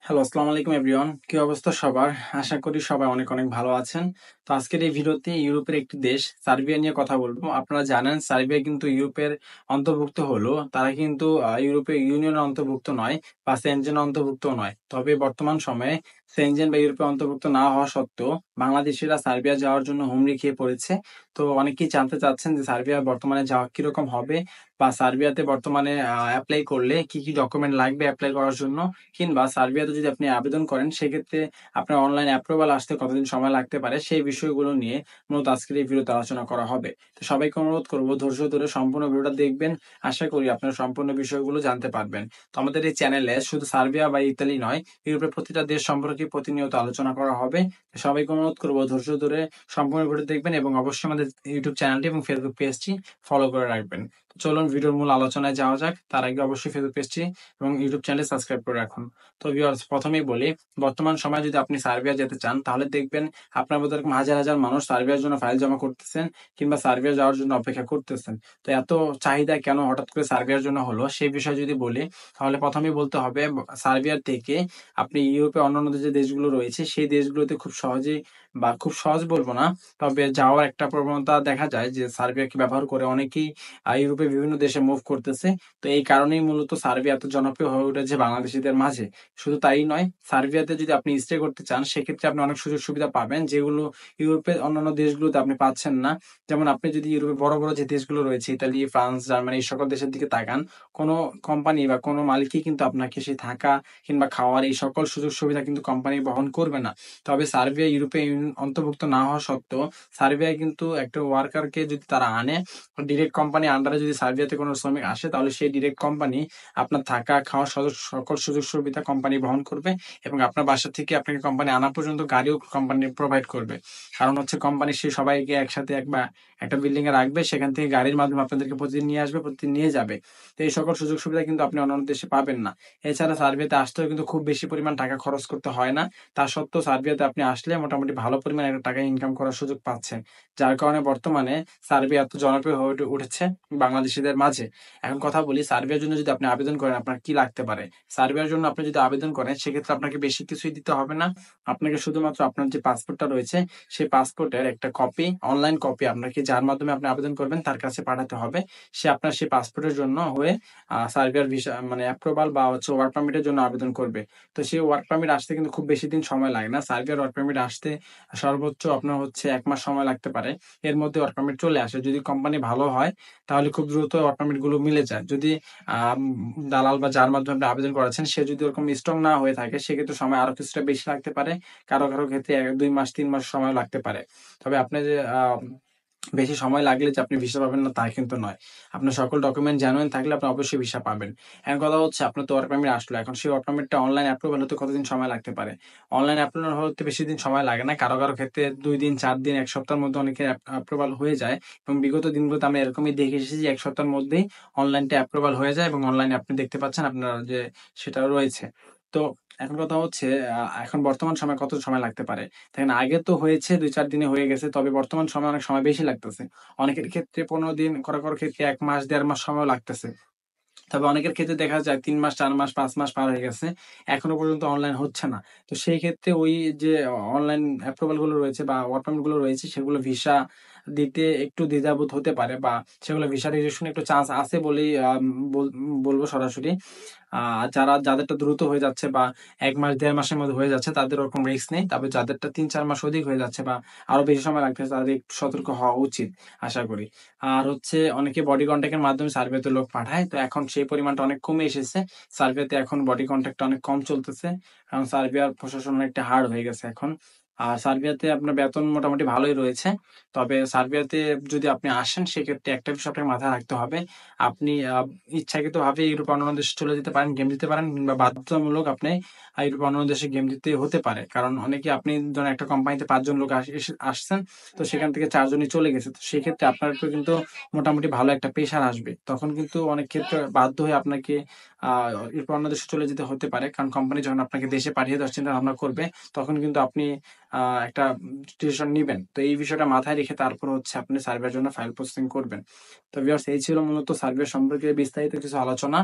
Hello, আসসালামু আলাইকুম everyone. কি অবস্থা সবার? আশা করি সবাই অনেক অনেক ভালো আছেন। তো আজকের এই ভিডিওতে ইউরোপের একটি দেশ সার্বিয়া নিয়ে কথা বলবো। আপনারা জানেন সার্বিয়া কিন্তু ইউরোপের অন্তর্ভুক্ত হলো। তারা কিন্তু ইউরোপীয় ইউনিয়নের অন্তর্ভুক্ত নয় বা সেনজেন অন্তর্ভুক্তও নয়। তবে বর্তমান সময়ে সেনজেন বা ইউরোপে অন্তর্ভুক্ত না হওয়া সত্ত্বেও বাংলাদেশিরা সার্বিয়া যাওয়ার জন্য হুমড়ি খেয়ে পড়েছে। তো অনেকেই জানতে চাচ্ছেন যে সার্বিয়া বর্তমানে যাওয়া কিরকম হবে বা সার্বিয়াতে বর্তমানে এপ্লাই করলে কি, কি ডকুমেন্ট লাগবে এপ্লাই করার জন্য? কিংবা সার্বিয়াতে যদি আপনি আবেদন করেন সেক্ষেত্রে আপনার অনলাইন অ্যাপ্রুভাল আসতে কতদিন সময় লাগতে পারে সেই বিষয়গুলো নিয়ে মূলত আজকের এই ভিডিওতে আলোচনা করা হবে। তো সবাইকে অনুরোধ করব ধৈর্য ধরে সম্পূর্ণ ভিডিওটা দেখবেন। আশা করি আপনারা সম্পূর্ণ বিষয়গুলো জানতে পারবেন। তো আমাদের এই চ্যানেলে শুধু সার্বিয়া বা ইতালি নয়, ইউরোপের প্রতিটা দেশ সম্পর্কে প্রতিনিয়ত আলোচনা করা হবে। তো সবাইকে অনুরোধ করব ধৈর্য ধরে সম্পূর্ণ ভিডিও দেখবেন এবং অবশ্যই আমাদের ইউটিউব চ্যানেলটি এবং ফেসবুক পেজটি ফলো করে রাখবেন। তো চলুন ভিডিওর মূল আলোচনায় যাওয়া যাক। তার আগে অবশ্যই ফেসবুক পেজটি এবং ইউটিউব চ্যানেলটি সাবস্ক্রাইব করে রাখুন। তো ভিউয়ার্স প্রথমেই বলি, বর্তমান সময়ে যদি আপনি সার্বিয়া যেতে চান তাহলে দেখবেন আপনার মধ্যে এরকম হাজার হাজার মানুষ সার্বিয়ার জন্য ফাইল জমা করতেছেন কিংবা সার্বিয়া যাওয়ার জন্য অপেক্ষা করতেছেন। তো এত চাহিদা কেন হঠাৎ করে সার্বিয়ার জন্য হলো সেই বিষয়ে যদি বলি তাহলে প্রথমেই বলতে হবে সার্বিয়ার থেকে আপনি ইউরোপে অন্যান্য যে দেশগুলো রয়েছে সেই দেশগুলোতে খুব সহজেই বা খুব সহজ বলবো না, তবে যাওয়ার একটা প্রবণতা দেখা যায় যে সার্বিয়াকে ব্যবহার করে অনেকেই ইউরোপের বিভিন্ন দেশে মুভ করতেছে। তো এই কারণেই মূলত সার্বিয়া এত জনপ্রিয় হয়ে উঠেছে বাংলাদেশীদের মাঝে। শুধু তাই নয়, সার্বিয়াতে যদি আপনি স্টে করতে চান সেক্ষেত্রে আপনি অনেক সুযোগ সুবিধা পাবেন যেগুলো ইউরোপের অন্যান্য দেশগুলোতে আপনি পাচ্ছেন না। যেমন আপনি যদি ইউরোপের বড় বড় যে দেশগুলো রয়েছে ইতালি, ফ্রান্স, জার্মানি এই সকল দেশের দিকে তাকান, কোনো কোম্পানি বা কোনো মালিকই কিন্তু আপনাকে সেই থাকা কিংবা খাওয়ার এই সকল সুযোগ সুবিধা কিন্তু কোম্পানি বহন করবে না। তবে সার্বিয়া ইউরোপে অন্তর্ভুক্ত না হওয়া সত্ত্বেও সার্বিয়ায় কিন্তু একটা ওয়ার্কারকে যদি তারা আনে, ডিরেক্ট কোম্পানি আন্ডারে যদি সার্বিয়াতে কোনো শ্রমিক আসে তাহলে সেই ডিরেক্ট কোম্পানি আপনার থাকা খাওয়ার সকল সুযোগ সুবিধা কোম্পানি বহন করবে এবং আপনার বাসা থেকে আপনাকে কোম্পানি আনা পর্যন্ত গাড়িও কোম্পানি প্রোভাইড করবে। কারণ হচ্ছে কোম্পানি সে সবাইকে একসাথে একটা বিল্ডিং এ রাখবে, সেখান থেকে গাড়ির মাধ্যমে আপনাদেরকে প্রতিদিন নিয়ে আসবে, প্রতিদিন নিয়ে যাবে। তো এই সকল সুযোগ সুবিধা কিন্তু আপনি অন্যান্য দেশে পাবেন না। এছাড়া সার্বিয়াতে আসতেও কিন্তু খুব বেশি পরিমাণ টাকা খরচ করতে হয় না। তা সত্ত্বেও সার্বিয়াতে আপনি আসলে মোটামুটি ভালো পরিমাণে একটা টাকা ইনকাম করার সুযোগ পাচ্ছেন। যার কারণে বর্তমানে সার্বিয়া এত জনপ্রিয় হয়ে উঠেছে বাংলাদেশীদের মাঝে। এখন কথা বলি সার্বিয়ার জন্য যদি আপনি আবেদন করেন আপনার কি লাগতে পারে? সার্বিয়ার জন্য আপনি যদি আবেদন করেন সেক্ষেত্রে আপনাকে বেশি কিছুই দিতে হবে না। আপনাকে শুধুমাত্র আপনার যে পাসপোর্টটা রয়েছে সেই পাসপোর্টের একটা কপি, অনলাইন কপি আপনাকে যার মাধ্যমে আপনি আবেদন করবেন তার কাছে পাঠাতে হবে। সে আপনার সেই পাসপোর্টের জন্য হয়ে সার্বিয়ার ভিসা মানে অ্যাপ্রুভাল বা হচ্ছে ওয়ার্ক পারমিটের জন্য আবেদন করবে। তো সেই ওয়ার্ক পারমিট আসতে কিন্তু খুব বেশি দিন সময় লাগে না। সার্বিয়ার ওয়ার্ক পারমিট আসতে সর্বোচ্চ আপনার হচ্ছে ১ মাস সময় লাগতে পারে। এর মধ্যে ওয়ার্ক পারমিট চলে আসে। যদি কোম্পানি ভালো হয় তাহলে খুব দ্রুত ওয়ার্ক পারমিট গুলো মিলে যায়। যদি আম দালাল বা যার মাধ্যমে আপনি আবেদন করাচ্ছেন সে যদি ওরকম স্ট্রং না হয়ে থাকে সেক্ষেত্রে সময় আরো কিছুটা বেশি লাগতে পারে। কারো, কারো ক্ষেত্রে ১-২ মাস ৩ মাস সময় লাগতে পারে। তবে আপনি যে বেশি সময় লাগলে যে আপনি ভিসা পাবেন না তা কিন্তু নয়। আপনার সকল ডকুমেন্ট জেনুইন থাকলে আপনি অবশ্যই ভিসা পাবেন। এখন কথা হচ্ছে আপনার তো ওয়ার্ক পারমিট আসলো। এখন সেই ওয়ার্ক পারমিটটা অনলাইন অ্যাপ্রুভাল হতে কতদিন সময় লাগতে পারে? অনলাইন অ্যাপ্রুভাল হতে বেশি দিন সময় লাগে না। কারো, কারো ক্ষেত্রে ২ দিন, ৪ দিন, ১ সপ্তাহের মধ্যে অনেকের অ্যাপ্রুভাল হয়ে যায় এবং বিগত দিনগুলোতে আমরা এরকমই দেখে এসেছি যে ১ সপ্তাহের মধ্যেই অনলাইনটা অ্যাপ্রুভাল হয়ে যায় এবং অনলাইনে আপনি দেখতে পাচ্ছেন আপনার যে সেটা রয়েছে। তো এখন কথা হচ্ছে এখন বর্তমান সময়ে কত সময় লাগতে পারে? দেখেন আগে তো হয়েছে ২-৪ দিনে হয়ে গেছে। তবে বর্তমান সময়ে অনেক সময় বেশি লাগতেছে। অনেকের ক্ষেত্রে ১৫ দিন, কারো, কারো ক্ষেত্রে ১ মাস, ১.৫ মাস সময়ও লাগতেছে। তবে অনেকের ক্ষেত্রে দেখা যায় ৩ মাস, ৪ মাস, ৫ মাস পার হয়ে গেছে। এখনো পর্যন্ত অনলাইন হচ্ছে না। তো সেই ক্ষেত্রে ওই যে অনলাইন অ্যাপ্রুভাল গুলো রয়েছে বা ওয়ার্ক পারমিট গুলো রয়েছে সেগুলো ভিসা দিতে একটু দ্বিধাবোধ হতে পারে বা সেগুলো ভিসা রিজেকশন একটু চান্স আছে বলেই বল বলব সরাসরি। যাদেরটা দ্রুত হয়ে যাচ্ছে বা ১ মাস ১.৫ মাসের মধ্যে হয়ে যাচ্ছে তাদের ওরকম রিস্ক নেই। তবে যাদেরটা ৩-৪ মাস অধিক হয়ে যাচ্ছে বা আরো বেশি সময় লাগতেছে তাদের একটু সতর্ক হওয়া উচিত আশা করি। আর হচ্ছে অনেকে বডি কনট্যাক্ট এর মাধ্যমে সার্ভেতে লোক পাঠায়। তো এখন সেই পরিমাণটা অনেক কমে এসেছে। সার্ভেতে এখন বডি কনট্যাক্ট টা অনেক কম চলতেছে। কারণ সার্বিয়ার প্রশাসন অনেকটা হার্ড হয়ে গেছে এখন। আর সার্বিয়াতে আপনার বেতন মোটামুটি ভালোই রয়েছে। তবে সার্বিয়াতে যদি আপনি আসেন সেক্ষেত্রে একটা বিষয় আপনাকে মাথায় রাখতে হবে। আপনি ইচ্ছাকৃতভাবে ইউরোপের অন্যান্য দেশে চলে যেতে পারেন, গেম দিতে পারেন কিংবা বাধ্যতামূলক আপনি ইউরোপের অন্যান্য দেশে গেম দিতে হতে পারে। কারণ অনেকে আপনি ধরেন একটা কোম্পানিতে ৫ জন লোক আসছেন, তো সেখান থেকে ৪ জনই চলে গেছে। তো সেক্ষেত্রে আপনার উপর কিন্তু মোটামুটি ভালো একটা প্রেশার আসবে। তখন কিন্তু অনেক ক্ষেত্রে বাধ্য হয়ে আপনাকে এরপর অন্য দেশে চলে যেতে হতে পারে। কারণ কোম্পানি যখন আপনাকে দেশে পাঠিয়ে দেওয়ার চিন্তা ভাবনা করবে, তখন কিন্তু আপনি একটা ডিসিশন নিবেন। তো এই বিষয়টা মাথায় রেখে তারপর হচ্ছে আপনি সার্ভের জন্য ফাইল প্রসেসিং করবেন। তো ভিউয়ার্স, এই ছিল মূলত সার্ভে সম্পর্কে বিস্তারিত কিছু আলোচনা।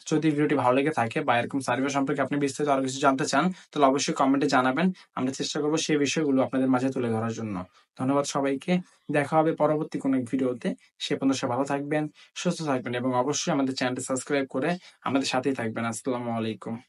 যদি ভিডিওটি ভালো লেগে থাকে বা এরকম সার্ভে সম্পর্কে আপনি বিস্তারিত আরো কিছু জানতে চান, তাহলে অবশ্যই কমেন্টে জানাবেন। আমরা চেষ্টা করব সেই বিষয়গুলো আপনাদের মাঝে তুলে ধরার জন্য। ধন্যবাদ সবাইকে। দেখা হবে পরবর্তী কোনো এক ভিডিওতে। সে পর্যন্ত সবাই ভালো থাকবেন, সুস্থ থাকবেন এবং অবশ্যই আমাদের চ্যানেলটি সাবস্ক্রাইব করে আমাদের সাথেই থাকবেন। আসসালামু আলাইকুম।